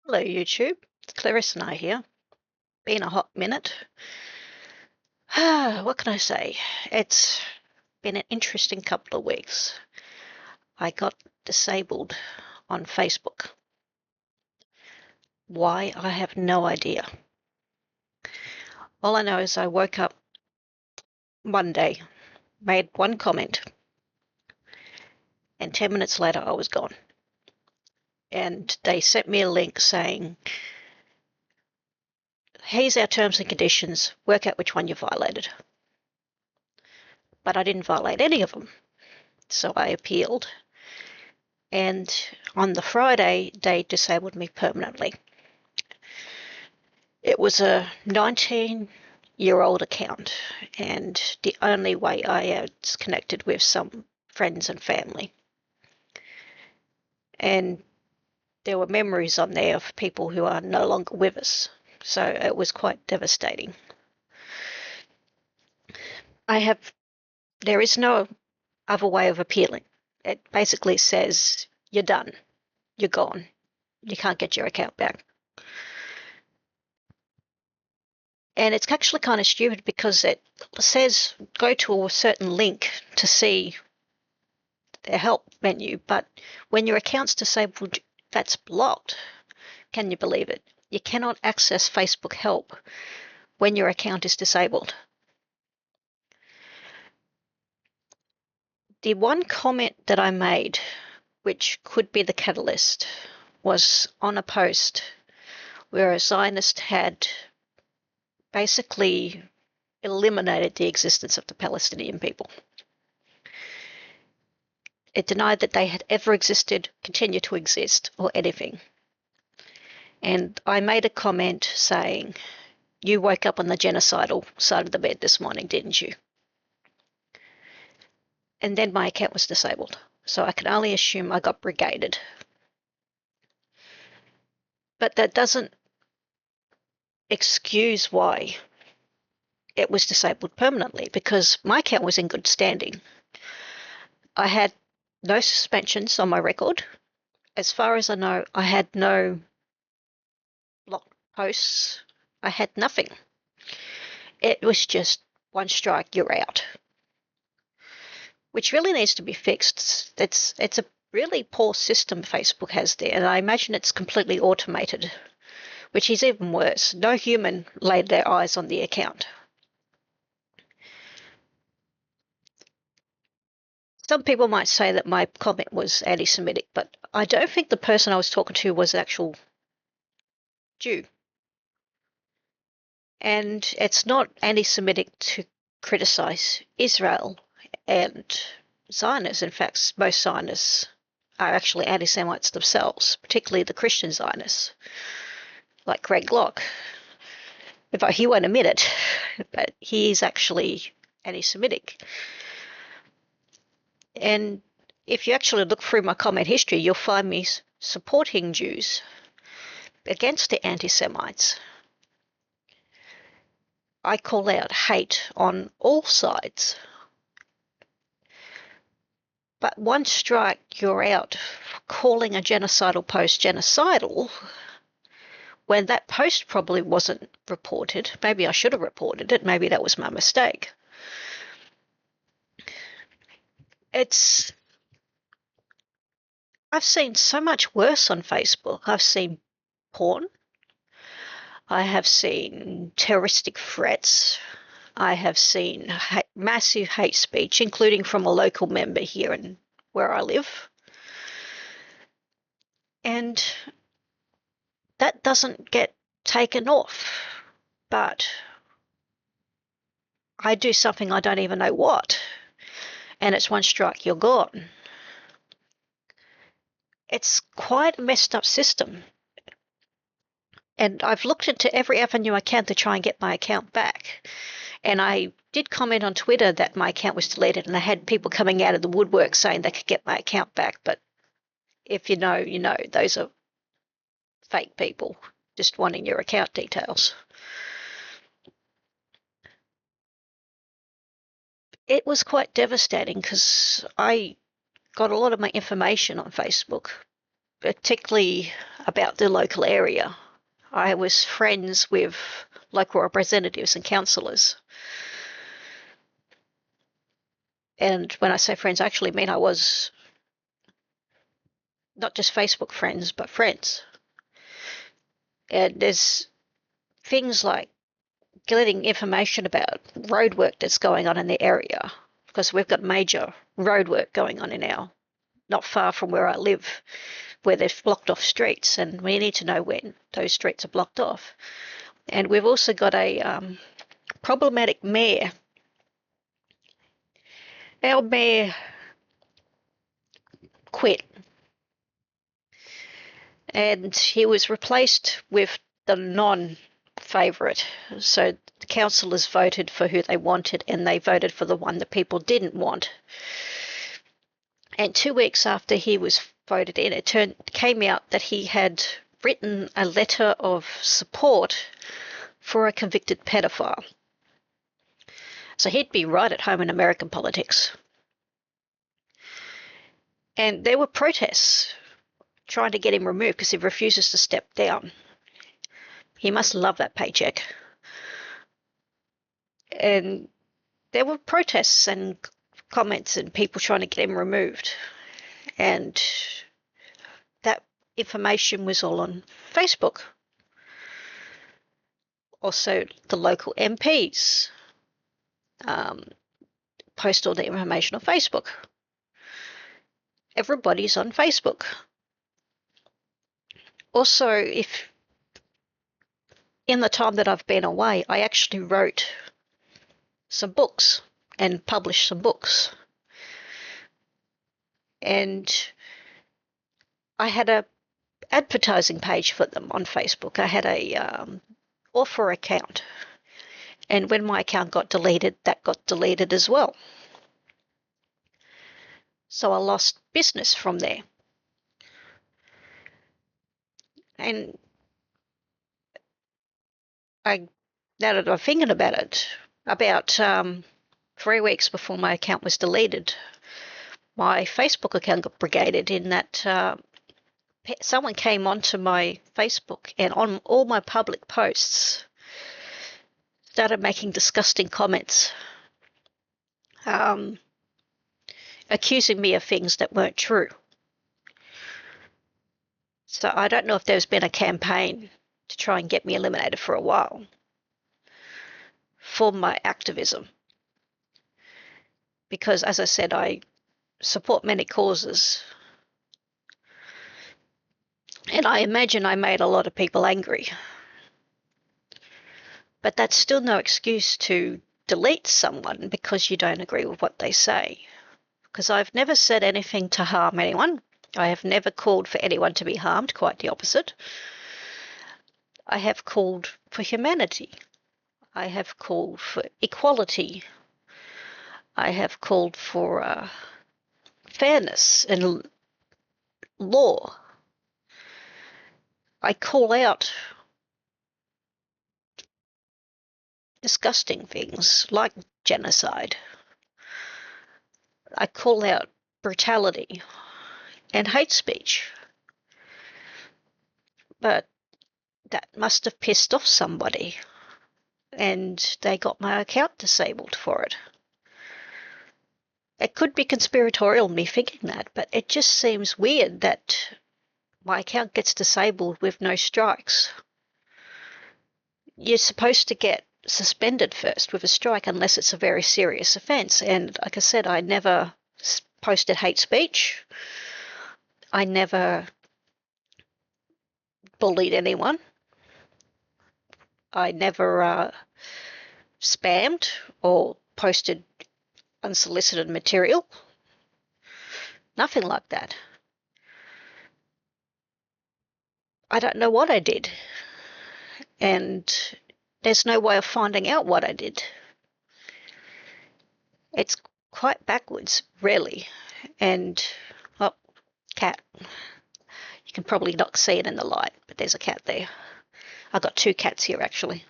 Hello, YouTube. It's Clarissa and I here. Been a hot minute. What can I say? It's been an interesting couple of weeks. I got disabled on Facebook. Why? I have no idea. All I know is I woke up one day, made one comment, and 10 minutes later I was gone. And they sent me a link saying, here's our terms and conditions, work out which one you violated. But I didn't violate any of them. So I appealed. And on the Friday, they disabled me permanently. It was a 19-year-old account, and the only way I was connected with some friends and family. And there were memories on there of people who are no longer with us, so it was quite devastating. There is no other way of appealing. It basically says, you're done, you're gone, you can't get your account back. And it's actually kind of stupid because it says go to a certain link to see the help menu, but when your account's disabled, that's blocked. Can you believe it? You cannot access Facebook help when your account is disabled. The one comment that I made, which could be the catalyst, was on a post where a Zionist had basically eliminated the existence of the Palestinian people. It denied that they had ever existed, continue to exist, or anything. And I made a comment saying, you woke up on the genocidal side of the bed this morning, didn't you? And then my account was disabled. So I can only assume I got brigaded. But that doesn't excuse why it was disabled permanently, because my account was in good standing. I had no suspensions on my record. As far as I know, I had no blocked posts. I had nothing. It was just one strike, you're out. Which really needs to be fixed. It's a really poor system Facebook has there, and I imagine it's completely automated, which is even worse. No human laid their eyes on the account. Some people might say that my comment was anti-Semitic, but I don't think the person I was talking to was an actual Jew. And it's not anti-Semitic to criticize Israel and Zionists. In fact, most Zionists are actually anti-Semites themselves, particularly the Christian Zionists, like Greg Locke. He won't admit it, but he is actually anti-Semitic. And if you actually look through my comment history, you'll find me supporting Jews against the anti-Semites. I call out hate on all sides. But one strike, you're out. Calling a genocidal post genocidal, when that post probably wasn't reported. Maybe I should have reported it. Maybe that was my mistake. I've seen so much worse on Facebook. I've seen porn. I have seen terroristic threats. I have seen massive hate speech, including from a local member here in where I live. And that doesn't get taken off. But I do something I don't even know what, and it's one strike, you're gone. It's quite a messed up system. And I've looked into every avenue I can to try and get my account back. And I did comment on Twitter that my account was deleted, and I had people coming out of the woodwork saying they could get my account back. But if you know, you know. Those are fake people just wanting your account details. It was quite devastating because I got a lot of my information on Facebook, particularly about the local area. I was friends with local representatives and councillors. And when I say friends, I actually mean I was not just Facebook friends, but friends. And there's things like getting information about roadwork that's going on in the area, because we've got major roadwork going on in not far from where I live, where they've blocked off streets, and we need to know when those streets are blocked off. And we've also got a problematic mayor. Our mayor quit, and he was replaced with the non-favourite. So the councillors voted for who they wanted, and they voted for the one that people didn't want. And 2 weeks after he was voted in, it came out that he had written a letter of support for a convicted pedophile. So he'd be right at home in American politics. And there were protests trying to get him removed because he refuses to step down. He must love that paycheck. And there were protests and comments and people trying to get him removed. And that information was all on Facebook. Also, the local MPs post all the information on Facebook. Everybody's on Facebook. Also, if in the time that I've been away, I actually wrote some books and published some books. And I had a advertising page for them on Facebook. I had a author account. And when my account got deleted, that got deleted as well. So I lost business from there. And now that I'm thinking about it, about 3 weeks before my account was deleted, my Facebook account got brigaded in that someone came onto my Facebook and on all my public posts started making disgusting comments, accusing me of things that weren't true. So I don't know if there's been a campaign to try and get me eliminated for a while for my activism. Because, as I said, I support many causes. And I imagine I made a lot of people angry. But that's still no excuse to delete someone because you don't agree with what they say. Because I've never said anything to harm anyone. I have never called for anyone to be harmed, quite the opposite. I have called for humanity. I have called for equality. I have called for fairness and law. I call out disgusting things like genocide. I call out brutality and hate speech. But that must have pissed off somebody, and they got my account disabled for it. It could be conspiratorial, me thinking that, but it just seems weird that my account gets disabled with no strikes. You're supposed to get suspended first with a strike unless it's a very serious offence. And like I said, I never posted hate speech. I never bullied anyone. I never spammed or posted unsolicited material. Nothing like that. I don't know what I did. And there's no way of finding out what I did. It's quite backwards, really. And, oh, cat. You can probably not see it in the light, but there's a cat there. I've got 2 cats here, actually.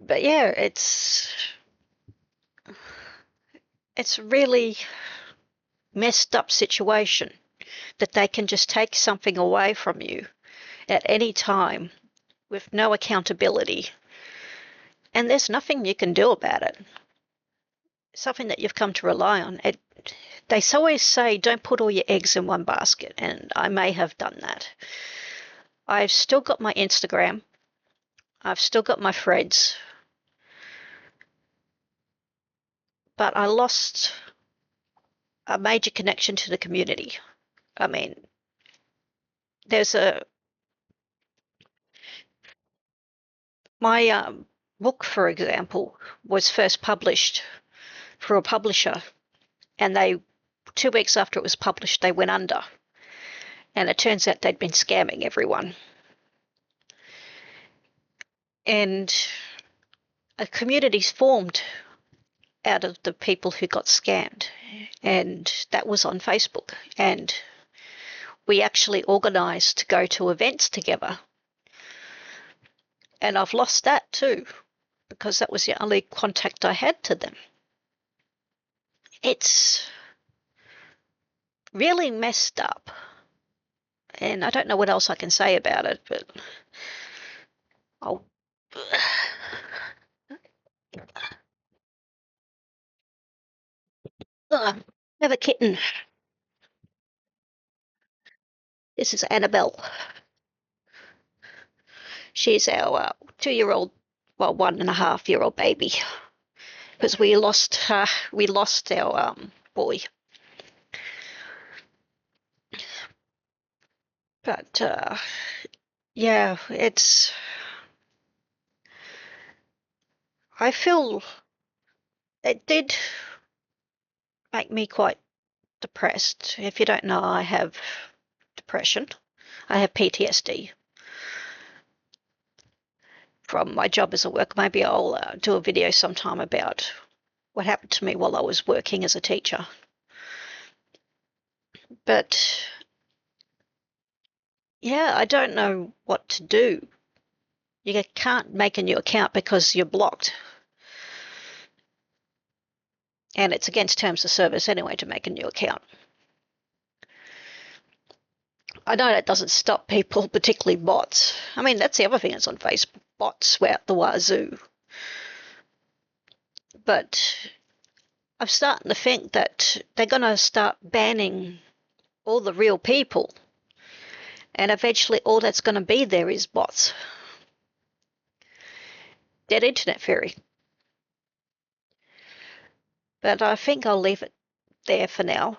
But yeah, it's really messed up situation. that they can just take something away from you at any time with no accountability, and there's nothing you can do about it. Something that you've come to rely on. They always say, don't put all your eggs in one basket, and I may have done that. I've still got my Instagram. I've still got my threads. But I lost a major connection to the community. I mean, my book, for example, was first published through a publisher, and 2 weeks after it was published, they went under. And it turns out they'd been scamming everyone. And a community's formed out of the people who got scammed, and that was on Facebook. And we actually organised to go to events together. And I've lost that too, because that was the only contact I had to them. It's really messed up. And I don't know what else I can say about it, but I'll... I have a kitten. This is Annabelle. She's our 2-year-old, well, 1.5-year-old baby, because we lost our boy. But yeah, I feel it did make me quite depressed. If you don't know, I have depression. I have PTSD from my job as a worker. Maybe I'll do a video sometime about what happened to me while I was working as a teacher. But yeah, I don't know what to do. You can't make a new account because you're blocked. And it's against terms of service anyway to make a new account. I know that doesn't stop people, particularly bots. I mean, that's the other thing that's on Facebook, bots out the wazoo. But I'm starting to think that they're going to start banning all the real people. And eventually all that's going to be there is bots. Dead internet theory. But I think I'll leave it there for now.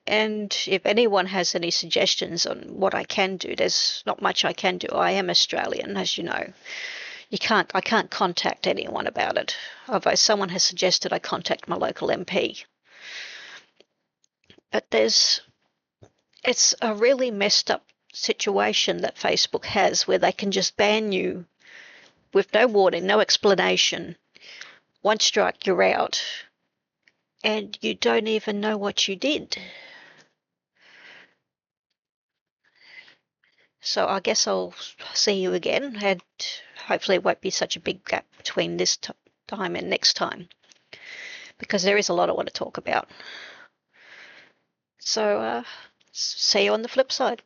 And if anyone has any suggestions on what I can do, there's not much I can do. I am Australian, as you know. I can't contact anyone about it. Although someone has suggested I contact my local MP. But it's a really messed up situation that Facebook has, where they can just ban you with no warning, no explanation. One strike, you're out. And you don't even know what you did. So I guess I'll see you again, and hopefully it won't be such a big gap between this time and next time, because there is a lot I want to talk about. So see you on the flip side.